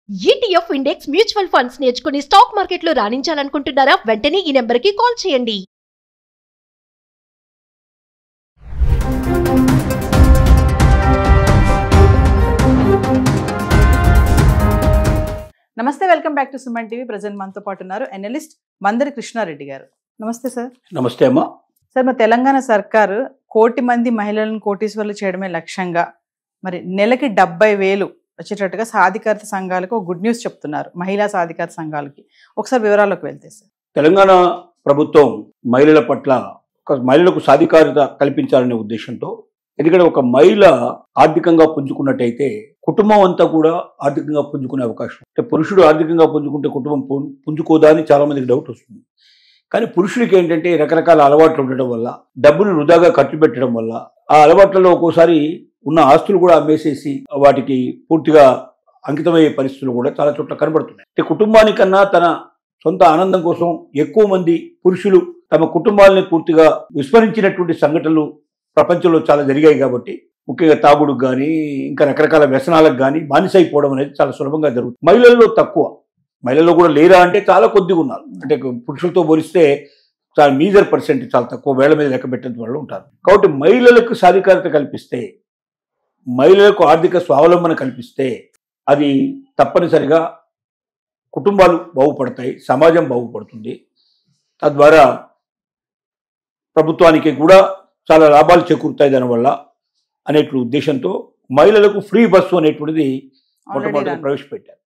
ETF index mutual funds నేర్చుకుని stock మార్కెట్లో రాణించాలనుకుంటున్నారా? వెంటనే ఈ నెంబర్కి కాల్ చేయండి. నమస్తే, welcome back to Suman TV. Present మనతో పాటు ఉన్నారు ఎనలిస్ట్ మందరి కృష్ణారెడ్డి గారు. నమస్తే సార్. నమస్తే అమ్మా. సార్, మా తెలంగాణ సర్కారు 1,00,00,000 మంది మహిళలను కోటీశ్వర్లు చేయడమే లక్ష్యంగా మరి నెలకి 70,000 వచ్చేటట్టుగా సాధికారత సంఘాలకు ఒక గుడ్ న్యూస్ చెప్తున్నారు, మహిళా సాధికారత సంఘాలకి. ఒకసారి వివరాల్లోకి వెళ్తే సార్. తెలంగాణ ప్రభుత్వం మహిళల పట్ల మహిళలకు సాధికారత కల్పించాలనే ఉద్దేశంతో, ఎందుకంటే ఒక మహిళ ఆర్థికంగా పుంజుకున్నట్టయితే కుటుంబం అంతా కూడా ఆర్థికంగా పుంజుకునే అవకాశం. అంటే పురుషుడు ఆర్థికంగా పుంజుకుంటే కుటుంబం పుంజుకోదా అని చాలా మందికి డౌట్ వస్తుంది. కానీ పురుషుడికి ఏంటంటే రకరకాల అలవాట్లు ఉండడం వల్ల, డబ్బును వృధాగా ఖర్చు పెట్టడం వల్ల, ఆ అలవాట్లలో ఒక్కోసారి ఉన్న ఆస్తులు కూడా అమ్మేసేసి వాటికి పూర్తిగా అంకితమయ్యే పరిస్థితులు కూడా చాలా చోట్ల కనబడుతున్నాయి. అంటే కుటుంబానికన్నా తన సొంత ఆనందం కోసం ఎక్కువ మంది పురుషులు తమ కుటుంబాలని పూర్తిగా విస్మరించినటువంటి సంఘటనలు ప్రపంచంలో చాలా జరిగాయి. కాబట్టి ముఖ్యంగా తాగుడుకు కానీ ఇంకా రకరకాల వ్యసనాలకు కానీ బానిసైపోవడం అనేది చాలా సులభంగా జరుగుతుంది. మహిళల్లో తక్కువ, మహిళల్లో కూడా లేరా అంటే చాలా కొద్దిగా ఉన్నారు. అంటే పురుషులతో పోలిస్తే చాలా మీజర్ పర్సెంట్, చాలా తక్కువ, వేళ్ల మీద లెక్క పెట్టిన వాళ్ళు ఉంటారు. కాబట్టి మహిళలకు సాధికారత కల్పిస్తే, మహిళలకు ఆర్థిక స్వావలంబన కల్పిస్తే అది తప్పనిసరిగా కుటుంబాలు బాగుపడతాయి, సమాజం బాగుపడుతుంది. తద్వారా ప్రభుత్వానికి కూడా చాలా లాభాలు చేకూరుతాయి దానివల్ల అనేటువంటి ఉద్దేశంతో మహిళలకు ఫ్రీ బస్సు అనేటువంటిది మొట్టమొదటి ప్రవేశపెట్టారు.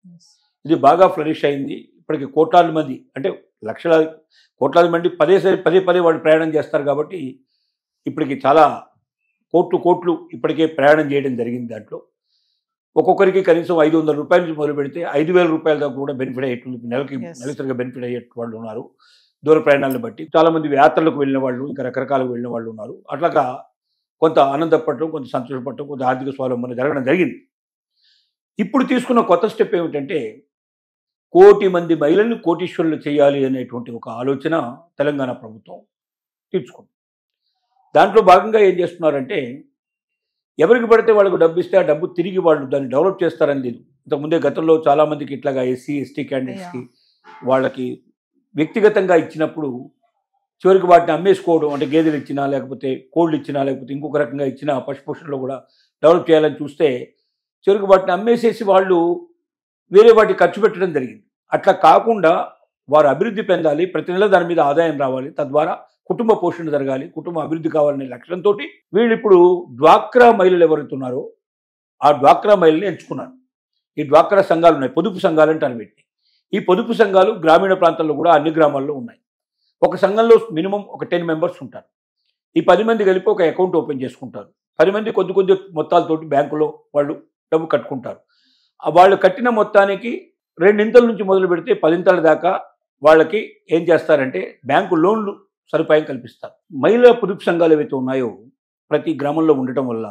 ఇది బాగా ఫ్లరిష్ అయింది. ఇప్పటికి కోట్లాది మంది, అంటే కోట్లాది మంది పదే పదే వాళ్ళు ప్రయాణం చేస్తారు. కాబట్టి ఇప్పటికి చాలా కోట్లు ఇప్పటికే ప్రయాణం చేయడం జరిగింది. దాంట్లో ఒక్కొక్కరికి కనీసం 500 రూపాయల నుంచి మొదలు పెడితే 5,000 రూపాయల దాకా కూడా బెనిఫిట్ అయ్యేటువంటి నెలసరిగా బెనిఫిట్ అయ్యే వాళ్ళు ఉన్నారు. దూర ప్రయాణాలను బట్టి చాలామంది యాత్రలకు వెళ్ళిన వాళ్ళు, ఇంకా రకరకాలకు వెళ్ళిన వాళ్ళు ఉన్నారు. అట్లాగా కొంత ఆనందపడటం, కొంత సంతోషపడటం, కొంత ఆర్థిక స్వావలంబన జరగడం జరిగింది. ఇప్పుడు తీసుకున్న కొత్త స్టెప్ ఏమిటంటే 1,00,00,000 మంది మహిళల్ని కోటీశ్వరులు చేయాలి అనేటువంటి ఒక ఆలోచన తెలంగాణ ప్రభుత్వం తీర్చుకుంది. దాంట్లో భాగంగా ఏం చేస్తున్నారంటే, ఎవరికి పడితే వాళ్ళకు డబ్బు ఇస్తే ఆ డబ్బు తిరిగి వాళ్ళు దాన్ని డెవలప్ చేస్తారని లేదు. ఇంతకుముందే గతంలో చాలామందికి ఇట్లాగా ఎస్సీ ఎస్టీ క్యాండిడేట్స్కి వాళ్ళకి వ్యక్తిగతంగా ఇచ్చినప్పుడు చివరికి వాటిని అమ్మేసుకోవడం, అంటే గేదెలు ఇచ్చినా, లేకపోతే కోళ్ళు ఇచ్చినా, లేకపోతే ఇంకొక రకంగా ఇచ్చినా పశుపోషణలో కూడా డెవలప్ చేయాలని చూస్తే చివరికి వాటిని అమ్మేసేసి వాళ్ళు వేరే వాటికి ఖర్చు పెట్టడం జరిగింది. అట్లా కాకుండా వారు అభివృద్ధి పొందాలి, ప్రతి నెల దాని మీద ఆదాయం రావాలి, తద్వారా కుటుంబ పోషణ జరగాలి, కుటుంబ అభివృద్ధి కావాలనే లక్ష్యంతో వీళ్ళు ఇప్పుడు డ్వాక్రా మహిళలు ఎవరైతే ఉన్నారో ఆ డ్వాక్రా మహిళల్ని ఎంచుకున్నారు. ఈ డ్వాక్రా సంఘాలు ఉన్నాయి, పొదుపు సంఘాలు అంటారు వీటిని. ఈ పొదుపు సంఘాలు గ్రామీణ ప్రాంతాల్లో కూడా అన్ని గ్రామాల్లో ఉన్నాయి. ఒక సంఘంలో మినిమం ఒక 10 మెంబర్స్ ఉంటారు. ఈ 10 మంది కలిపి ఒక అకౌంట్ ఓపెన్ చేసుకుంటారు. 10 మంది కొద్ది మొత్తాలతోటి బ్యాంకులో వాళ్ళు డబ్బు కట్టుకుంటారు. వాళ్ళు కట్టిన మొత్తానికి 2 ఇంతల నుంచి మొదలు పెడితే 10 ఇంతల దాకా వాళ్ళకి ఏం చేస్తారంటే బ్యాంకు లోన్లు సదుపాయం కల్పిస్తారు. మహిళా పొదుపు సంఘాలు ఏవైతే ఉన్నాయో ప్రతి గ్రామంలో ఉండటం వల్ల,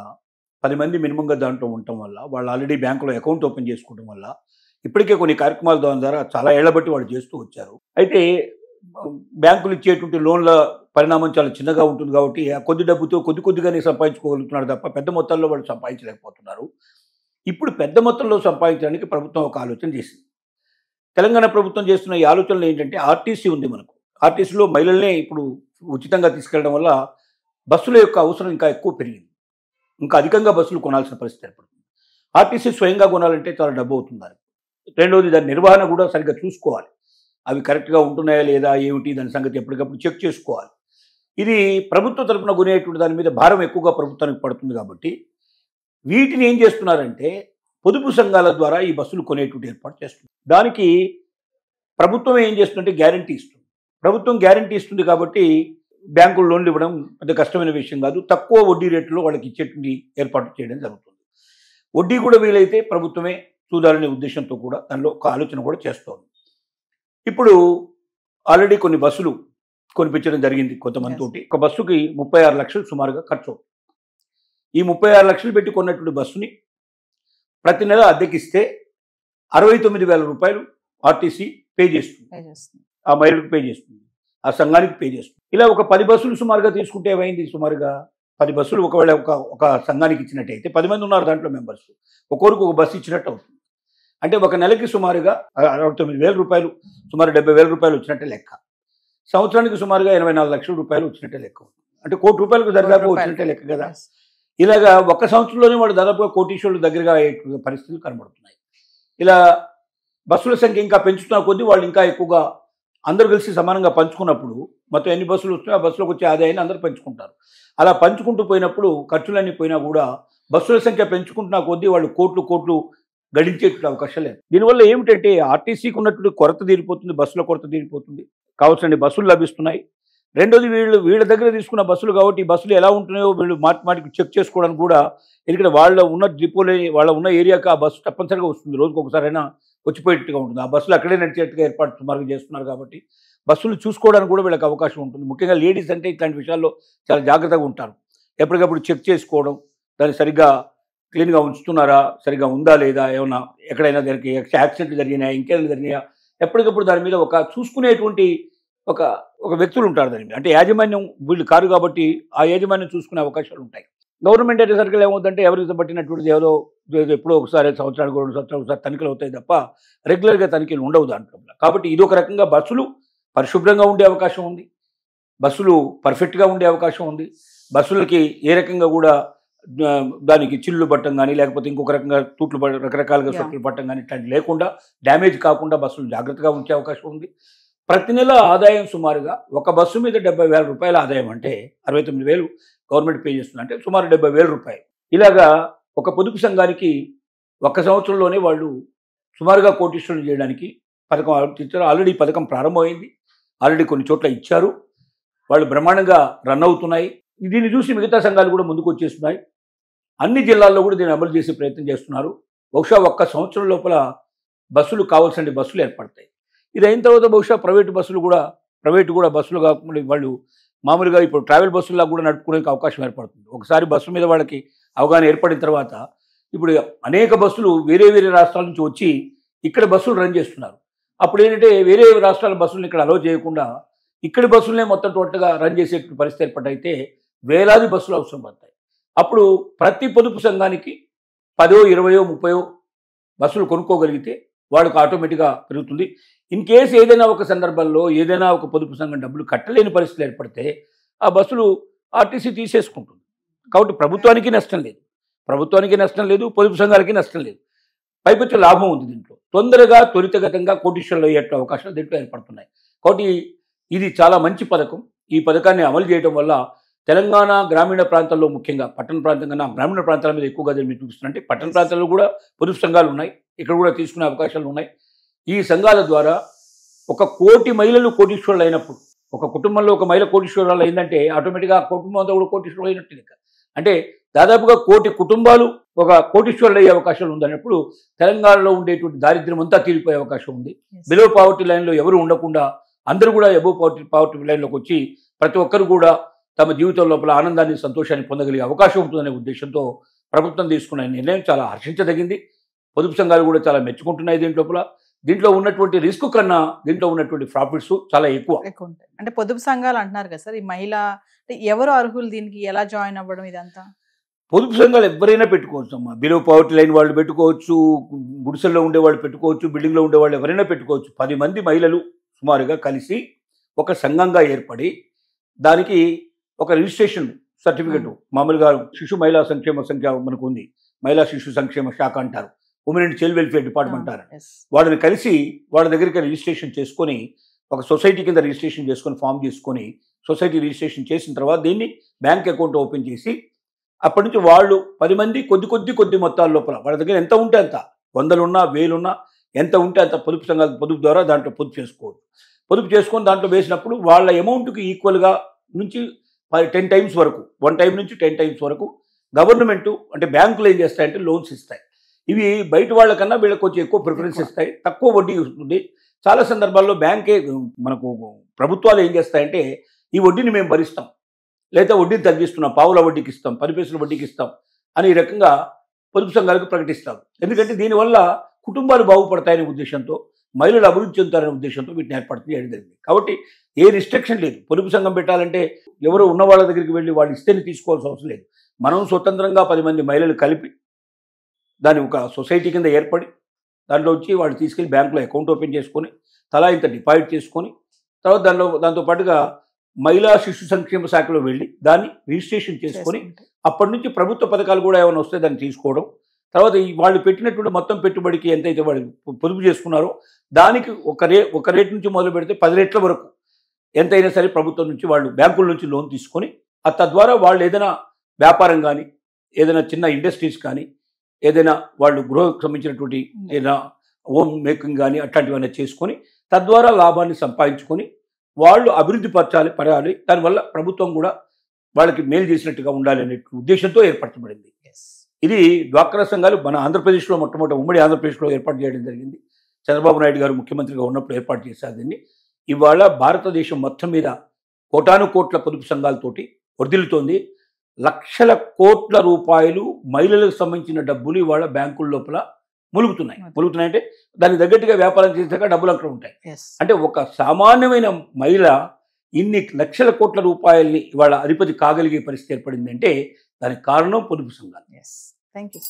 10 మంది మినిమంగా దాంట్లో ఉండటం వల్ల, వాళ్ళు ఆల్రెడీ బ్యాంకులో అకౌంట్ ఓపెన్ చేసుకోవడం వల్ల ఇప్పటికే కొన్ని కార్యక్రమాల ద్వారా చాలా ఏళ్ల బట్టి వాళ్ళు చేస్తూ వచ్చారు. అయితే బ్యాంకులు ఇచ్చేటువంటి లోన్ల పరిణామం చాలా చిన్నగా ఉంటుంది. కాబట్టి ఆ కొద్ది డబ్బుతో కొద్దిగానే సంపాదించుకోగలుగుతున్నారు తప్ప పెద్ద మొత్తాల్లో వాళ్ళు సంపాదించలేకపోతున్నారు. ఇప్పుడు పెద్ద మొత్తంలో సంపాదించడానికి ప్రభుత్వం ఒక ఆలోచన చేసింది. తెలంగాణ ప్రభుత్వం చేస్తున్న ఈ ఆలోచనలు ఏంటంటే, ఆర్టీసీ ఉంది మనకు. ఆర్టీసీలో మహిళల్నే ఇప్పుడు ఉచితంగా తీసుకెళ్లడం వల్ల బస్సుల యొక్క అవసరం ఇంకా ఎక్కువ పెరిగింది. ఇంకా అధికంగా బస్సులు కొనాల్సిన పరిస్థితి ఏర్పడుతుంది. ఆర్టీసీ స్వయంగా కొనాలంటే చాలా డబ్బు అవుతుంది. రెండోది, దాని నిర్వహణ కూడా సరిగ్గా చూసుకోవాలి. అవి కరెక్ట్గా ఉంటున్నాయా లేదా, ఏమిటి దాని సంగతి ఎప్పటికప్పుడు చెక్ చేసుకోవాలి. ఇది ప్రభుత్వ తరపున కొనేటువంటి దాని మీద భారం ఎక్కువగా ప్రభుత్వానికి పడుతుంది. కాబట్టి వీటిని ఏం చేస్తున్నారంటే పొదుపు సంఘాల ద్వారా ఈ బస్సులు కొనేటువంటి ఏర్పాటు చేస్తుంది. దానికి ప్రభుత్వం ఏం చేస్తుందంటే గ్యారంటీ ఇస్తుంది. ప్రభుత్వం గ్యారంటీ ఇస్తుంది కాబట్టి బ్యాంకులు లోన్లు ఇవ్వడం పెద్ద కష్టమైన విషయం కాదు. తక్కువ వడ్డీ రేట్లో వాళ్ళకి ఇచ్చేటువంటి ఏర్పాటు చేయడం జరుగుతుంది. వడ్డీ కూడా వీలైతే ప్రభుత్వమే చూడాలనే ఉద్దేశంతో కూడా దానిలో ఒక ఆలోచన కూడా చేస్తోంది. ఇప్పుడు ఆల్రెడీ కొన్ని బస్సులు కొనిపించడం జరిగింది కొంతమందితోటి. ఒక బస్సుకి 36 లక్షలు సుమారుగా ఖర్చు అవుతుంది. ఈ 36 లక్షలు పెట్టి కొన్నటువంటి బస్సుని ప్రతి నెల అద్దెకిస్తే 69,000 రూపాయలు ఆర్టీసీ పే చేస్తుంది. ఆ మహిళకు పే చేస్తుంది, ఆ సంఘానికి పే చేస్తుంది. ఇలా ఒక 10 బస్సులు సుమారుగా తీసుకుంటే ఏమైంది? సుమారుగా 10 బస్సులు ఒకవేళ ఒక సంఘానికి ఇచ్చినట్టయితే 10 మంది ఉన్నారు దాంట్లో మెంబర్స్, ఒక్కొరికి ఒక బస్సు ఇచ్చినట్టు అవుతుంది. అంటే ఒక నెలకి సుమారుగా 69,000 రూపాయలు, సుమారు 70,000 రూపాయలు వచ్చినట్టే లెక్క. సంవత్సరానికి సుమారుగా 84 లక్షల రూపాయలు వచ్చినట్టే లెక్క. అంటే ₹1 కోటి రూపాయలకు దాదాపు వచ్చినట్టే లెక్క కదా. ఇలాగా ఒక్క సంవత్సరంలోనే వాళ్ళు దాదాపుగా కోటీశ్వరులు దగ్గరగా అయ్యే పరిస్థితులు కనబడుతున్నాయి. ఇలా బస్సుల సంఖ్య ఇంకా పెంచుతున్న కొద్దీ వాళ్ళు ఇంకా ఎక్కువగా అందరూ కలిసి సమానంగా పంచుకున్నప్పుడు మొత్తం ఎన్ని బస్సులు వస్తున్నాయో ఆ బస్సులకు వచ్చే ఆదాయాన్ని అందరూ పంచుకుంటారు. అలా పంచుకుంటూ పోయినప్పుడు ఖర్చులన్నీ పోయినా కూడా బస్సుల సంఖ్య పెంచుకుంటున్న కొద్దీ వాళ్ళు కోట్లు గడించేటువంటి అవకాశం లేదు. దీనివల్ల ఏమిటంటే ఆర్టీసీకి ఉన్నటువంటి కొరత తీరిపోతుంది, బస్సుల కొరత తీరిపోతుంది, కావాల్సిన బస్సులు లభిస్తున్నాయి. రెండోది వీళ్ళ దగ్గర తీసుకున్న బస్సులు కాబట్టి ఈ బస్సులు ఎలా ఉంటున్నాయో వీళ్ళు మాటికి చెక్ చేసుకోవడానికి కూడా, ఎందుకంటే వాళ్ళ ఉన్న డిపోలో వాళ్ళ ఉన్న ఏరియాకి ఆ బస్సు తప్పనిసరిగా వస్తుంది, రోజుకి ఒకసారైనా వచ్చిపోయేట్టుగా ఉంటుంది. ఆ బస్సులు అక్కడే నడిచేట్టుగా ఏర్పాటు సుమారుగా చేస్తున్నారు కాబట్టి బస్సులు చూసుకోవడానికి కూడా వీళ్ళకి అవకాశం ఉంటుంది. ముఖ్యంగా లేడీస్ అంటే ఇట్లాంటి విషయాల్లో చాలా జాగ్రత్తగా ఉంటారు. ఎప్పటికప్పుడు చెక్ చేసుకోవడం, దాన్ని సరిగ్గా క్లీన్గా ఉంచుతున్నారా, సరిగ్గా ఉందా లేదా, ఏమన్నా ఎక్కడైనా దానికి యాక్సిడెంట్లు జరిగినాయా, ఇంకేమైనా జరిగినాయా, ఎప్పటికప్పుడు దాని మీద ఒక చూసుకునేటువంటి ఒక వ్యక్తులు ఉంటారు దాని మీద. అంటే యాజమాన్యం వీళ్ళు కారు కాబట్టి ఆ యాజమాన్యం చూసుకునే అవకాశాలు ఉంటాయి. గవర్నమెంట్ అయితే సరిగ్గా ఏమవుతుందంటే ఎవరికి పట్టినటువంటిది ఎప్పుడో ఒకసారి సంవత్సరానికి 2 సంవత్సరాలు ఒకసారి తనిఖీలు అవుతాయి తప్ప రెగ్యులర్గా తనిఖీలు ఉండవు దాంట్లో. కాబట్టి ఇది ఒక రకంగా బస్సులు పరిశుభ్రంగా ఉండే అవకాశం ఉంది, బస్సులు పర్ఫెక్ట్గా ఉండే అవకాశం ఉంది. బస్సులకి ఏ రకంగా కూడా దానికి చిల్లు పట్టం కానీ లేకపోతే ఇంకొక రకంగా తూట్లు రకరకాలుగా సొట్లు పట్టం కానీ ఇట్లాంటి లేకుండా డ్యామేజ్ కాకుండా బస్సులు జాగ్రత్తగా ఉంచే అవకాశం ఉంది. ప్రతి నెల ఆదాయం సుమారుగా ఒక బస్సు మీద 70,000 రూపాయల ఆదాయం అంటే 69,000 గవర్నమెంట్ పే చేస్తుంది, అంటే సుమారు 70,000 రూపాయలు. ఇలాగా ఒక పొదుపు సంఘానికి ఒక్క సంవత్సరంలోనే వాళ్ళు సుమారుగా కోటీశ్వరులు చేయడానికి పథకం ఇచ్చారు. ఆల్రెడీ పథకం ప్రారంభమైంది, ఆల్రెడీ కొన్ని చోట్ల ఇచ్చారు, వాళ్ళు బ్రహ్మాండంగా రన్ అవుతున్నాయి. దీన్ని చూసి మిగతా సంఘాలు కూడా ముందుకు వచ్చేస్తున్నాయి. అన్ని జిల్లాల్లో కూడా దీన్ని అమలు చేసే ప్రయత్నం చేస్తున్నారు. బహుశా ఒక్క సంవత్సరం లోపల బస్సులు కావాల్సిన బస్సులు ఏర్పడతాయి. ఇది అయిన తర్వాత బహుశా ప్రైవేటు కూడా బస్సులు కాకుండా వాళ్ళు మామూలుగా ఇప్పుడు ట్రావెల్ బస్సుల్లో కూడా నడుపుకునే అవకాశం ఏర్పడుతుంది. ఒకసారి బస్సు మీద వాళ్ళకి అవగాహన ఏర్పడిన తర్వాత ఇప్పుడు అనేక బస్సులు వేరే రాష్ట్రాల నుంచి వచ్చి ఇక్కడ బస్సులు రన్ చేస్తున్నారు. అప్పుడు ఏంటంటే వేరే రాష్ట్రాల బస్సులను ఇక్కడ అలౌ చేయకుండా ఇక్కడి బస్సులనే మొత్తం టోటల్గా రన్ చేసే పరిస్థితి ఏర్పడైతే వేలాది బస్సులు అవసరం పడతాయి. అప్పుడు ప్రతి పొదుపు సంఘానికి 10, 20, 30 బస్సులు కొనుక్కోగలిగితే వాళ్ళకు ఆటోమేటిక్గా పెరుగుతుంది. ఇన్ కేసు ఏదైనా ఒక సందర్భంలో ఏదైనా ఒక పొదుపు సంఘం డబ్బులు కట్టలేని పరిస్థితులు ఏర్పడితే ఆ బస్సులు ఆర్టీసీ తీసేసుకుంటుంది. కాబట్టి ప్రభుత్వానికి నష్టం లేదు, పొదుపు సంఘాలకి నష్టం లేదు, పైపొచ్చే లాభం ఉంది. దీంట్లో తొందరగా త్వరితగతంగా కోటీశ్వరులు అయ్యే అవకాశాలు దీంట్లో ఏర్పడుతున్నాయి. కాబట్టి ఇది చాలా మంచి పథకం. ఈ పథకాన్ని అమలు చేయడం వల్ల తెలంగాణ గ్రామీణ ప్రాంతాల్లో, ముఖ్యంగా పట్టణ ప్రాంతం కన్నా గ్రామీణ ప్రాంతాల మీద ఎక్కువగా దీన్ని చూపిస్తున్నారంటే పట్టణ ప్రాంతాల్లో కూడా పొదుపు సంఘాలు ఉన్నాయి, ఇక్కడ కూడా తీసుకునే అవకాశాలు ఉన్నాయి. ఈ సంఘాల ద్వారా 1 కోటి మహిళలు కోటీశ్వరులు అయినప్పుడు, ఒక కుటుంబంలో ఒక మహిళ కోటీశ్వరులు అయిందంటే ఆటోమేటిక్గా ఆ కుటుంబం అంతా కూడా కోటీశ్వరులు అయినట్టు లెక్క. అంటే దాదాపుగా 1 కోటి కుటుంబాలు ఒక కోటీశ్వరులు అయ్యే అవకాశాలు ఉందన్నప్పుడు తెలంగాణలో ఉండేటువంటి దారిద్ర్యం అంతా తీరిపోయే అవకాశం ఉంది. బిలో పావర్టీ లైన్లో ఎవరు ఉండకుండా అందరూ కూడా అబోవ్ పావర్టీ లైన్లోకి వచ్చి ప్రతి ఒక్కరు కూడా తమ జీవితం లోపల ఆనందాన్ని, సంతోషాన్ని పొందగలిగే అవకాశం ఉంటుందనే ఉద్దేశంతో ప్రభుత్వం తీసుకున్న నిర్ణయం చాలా హర్షించదగింది. పొదుపు సంఘాలు కూడా చాలా మెచ్చుకుంటున్నాయి. దీంట్లో ఉన్నటువంటి రిస్క్ కన్నా దీంట్లో ఉన్నటువంటి ప్రాఫిట్స్ చాలా ఎక్కువ ఉంటాయి. అంటే పొదుపు సంఘాలు అంటున్నారు కదా సార్, ఈ మహిళ ఎవరు అర్హులు దీనికి, ఎలా జాయిన్ అవ్వడం ఇదంతా? పొదుపు సంఘాలు ఎవరైనా పెట్టుకోవచ్చు అమ్మా. బిలో పావర్టీ లైన్ వాళ్ళు పెట్టుకోవచ్చు, గుడిసెల్లో ఉండేవాళ్ళు పెట్టుకోవచ్చు, బిల్డింగ్లో ఉండేవాళ్ళు ఎవరైనా పెట్టుకోవచ్చు. 10 మంది మహిళలు సుమారుగా కలిసి ఒక సంఘంగా ఏర్పడి దానికి ఒక రిజిస్ట్రేషన్ సర్టిఫికెట్, మామూలుగా శిశు మహిళా సంక్షేమ సంఖ్య మనకు ఉంది, మహిళా శిశు సంక్షేమ శాఖ అంటారు, women and child welfare department అంటారు. వాళ్ళని కలిసి వాళ్ళ దగ్గరికి రిజిస్ట్రేషన్ చేసుకొని ఒక సొసైటీ కింద రిజిస్ట్రేషన్ చేసుకొని ఫామ్ చేసుకొని సొసైటీ రిజిస్ట్రేషన్ చేసిన తర్వాత దీన్ని బ్యాంక్ అకౌంట్ ఓపెన్ చేసి అప్పటి నుంచి వాళ్ళు 10 మంది కొద్ది మొత్తాల లోపల వాళ్ళ దగ్గర ఎంత ఉంటే అంత, 100 ఉన్నా 1000 ఉన్నా ఎంత ఉంటే అంత పొదుపు సంఘాలు పొదుపు ద్వారా దాంట్లో పొదుపు చేసుకోవచ్చు. పొదుపు చేసుకొని దాంట్లో వేసినప్పుడు వాళ్ళ అమౌంట్కి ఈక్వల్గా నుంచి 10 టైమ్స్ వరకు, 1 టైం నుంచి 10 టైమ్స్ వరకు గవర్నమెంట్ అంటే బ్యాంకులు ఏం చేస్తాయంటే లోన్స్ ఇస్తాయి. ఇవి బయట వాళ్ళకన్నా వీళ్ళకి కొంచెం ఎక్కువ ప్రిఫరెన్స్ ఇస్తాయి, తక్కువ వడ్డీ వస్తుంది. చాలా సందర్భాల్లో బ్యాంకే మనకు ప్రభుత్వాలు ఏం చేస్తాయంటే ఈ వడ్డీని మేము భరిస్తాం, లేదా వడ్డీని తగ్గిస్తున్నాం, పావుల వడ్డీకి ఇస్తాం, 10 పైసల వడ్డీకి ఇస్తాం అని ఈ రకంగా పొదుపు సంఘాలకు ప్రకటిస్తాం. ఎందుకంటే దీనివల్ల కుటుంబాలు బాగుపడతాయనే ఉద్దేశంతో, మహిళలు అభివృద్ధి చెందుతారనే ఉద్దేశంతో వీటిని ఏర్పాటు చేయడం జరిగింది. కాబట్టి ఏ రిస్ట్రిక్షన్ లేదు. పొదుపు సంఘం పెట్టాలంటే ఎవరు ఉన్న వాళ్ళ దగ్గరికి వెళ్ళి వాళ్ళు ఇస్తేనే తీసుకోవాల్సిన అవసరం లేదు. మనం స్వతంత్రంగా 10 మంది మహిళలు కలిపి దాని ఒక సొసైటీ కింద ఏర్పడి దాంట్లో వచ్చి వాళ్ళు తీసుకెళ్లి బ్యాంకులో అకౌంట్ ఓపెన్ చేసుకొని తలా ఇంత డిపాజిట్ చేసుకొని తర్వాత దాంతో పాటుగా మహిళా శిశు సంక్షేమ శాఖలో వెళ్ళి దాన్ని రిజిస్ట్రేషన్ చేసుకొని అప్పటి నుంచి ప్రభుత్వ పథకాలు కూడా ఏమైనా వస్తే దాన్ని తీసుకోవడం, తర్వాత వాళ్ళు పెట్టినటువంటి మొత్తం పెట్టుబడికి ఎంతైతే వాళ్ళు పొదుపు చేసుకున్నారో దానికి ఒక రేట్ నుంచి మొదలు పెడితే 10 రేట్ల వరకు ఎంతైనా సరే ప్రభుత్వం నుంచి వాళ్ళు బ్యాంకుల నుంచి లోన్ తీసుకొని తద్వారా వాళ్ళు ఏదైనా వ్యాపారం కానీ ఏదైనా చిన్న ఇండస్ట్రీస్ కానీ ఏదైనా వాళ్ళు గృహకు సంబంధించినటువంటి ఏదైనా హోమ్ మేకింగ్ కానీ అట్లాంటివన్నీ చేసుకొని తద్వారా లాభాన్ని సంపాదించుకొని వాళ్ళు అభివృద్ధి పరచాలి. దానివల్ల ప్రభుత్వం కూడా వాళ్ళకి మేలు చేసినట్టుగా ఉండాలి అనే ఉద్దేశంతో ఏర్పరచబడింది. ఇది డ్వాక్రా సంఘాలు మన ఆంధ్రప్రదేశ్లో మొట్టమొదటి ఉమ్మడి ఆంధ్రప్రదేశ్లో ఏర్పాటు చేయడం జరిగింది. చంద్రబాబు నాయుడు గారు ముఖ్యమంత్రిగా ఉన్నప్పుడు ఏర్పాటు చేశారు దీన్ని. ఇవాళ భారతదేశం మొత్తం మీద కోటాను కోట్ల పొదుపు సంఘాలతోటి వర్ధిల్లుతోంది. లక్షల కోట్ల రూపాయలు మహిళలకు సంబంధించిన డబ్బులు ఇవాళ బ్యాంకుల లోపల ములుగుతున్నాయంటే దానికి తగ్గట్టుగా వ్యాపారం చేసాక డబ్బులు అక్కడ ఉంటాయి. అంటే ఒక సామాన్యమైన మహిళ ఇన్ని లక్షల కోట్ల రూపాయల్ని ఇవాళ అధిపతి కాగలిగే పరిస్థితి ఏర్పడింది అంటే దానికి కారణం పొదుపు సంఘాలు. Thank you.